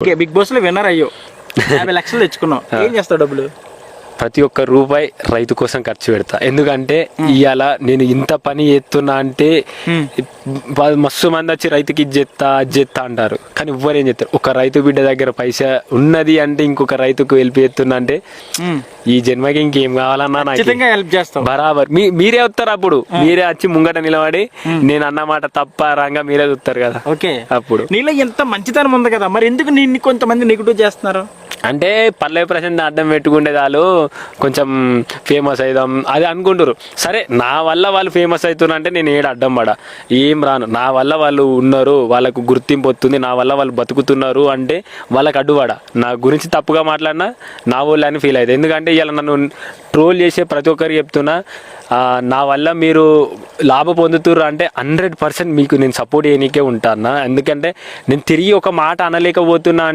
Okay, big boss లో winner అయ్యో 50 లక్షలు తెచ్చుకున్నావు, ఏం చేస్తావు డబ్బులు? ప్రతి ఒక్క రూపాయి రైతు కోసం ఖర్చు పెడతా. ఎందుకంటే ఇవాళ నేను ఇంత పని చేస్తున్నా అంటే మస్తు మంది వచ్చి రైతుకి ఇది చేస్తా అంటారు, కానీ ఎవ్వరు ఏం చేస్తారు? ఒక రైతు బిడ్డ దగ్గర పైసా ఉన్నది అంటే ఇంకొక రైతుకు హెల్ప్ చేస్తున్నా అంటే ఈ జన్మకి ఇంకేం కావాలన్నా నాకు హెల్ప్ చేస్తావు బరాబర్. మీరే వస్తారు అప్పుడు, మీరే వచ్చి ముంగట నిలబడి నేను అన్నమాట తప్ప రంగా మీరే చూస్తారు కదా. ఓకే, అప్పుడు నీలో ఎంత మంచితనం ఉంది కదా, మరి ఎందుకు నిన్ను కొంతమంది నెగిటివ్ చేస్తున్నారు? అంటే పల్లవి ప్రశాంత్ అడ్డం పెట్టుకుంటే చాలు కొంచెం ఫేమస్ అవుదాం అది అనుకుంటారు. సరే, నా వల్ల వాళ్ళు ఫేమస్ అవుతున్నారు అంటే నేను ఏడు అడ్డం పడా, ఏం రాను. నా వల్ల వాళ్ళు ఉన్నారు, వాళ్ళకు గుర్తింపు వస్తుంది, నా వల్ల వాళ్ళు బతుకుతున్నారు అంటే వాళ్ళకి అడ్డుపడా. నా గురించి తప్పుగా మాట్లాడినా నా వాళ్ళు అని ఫీల్ అవుతుంది. ఎందుకంటే ఇలా నన్ను ట్రోల్ చేసే ప్రతి ఒక్కరికి చెప్తున్నా, నా వల్ల మీరు లాభ పొందుతుర్రు అంటే 100% మీకు నేను సపోర్ట్ చేయనీకే ఉంటాను. ఎందుకంటే నేను తిరిగి ఒక మాట అనలేకపోతున్నా.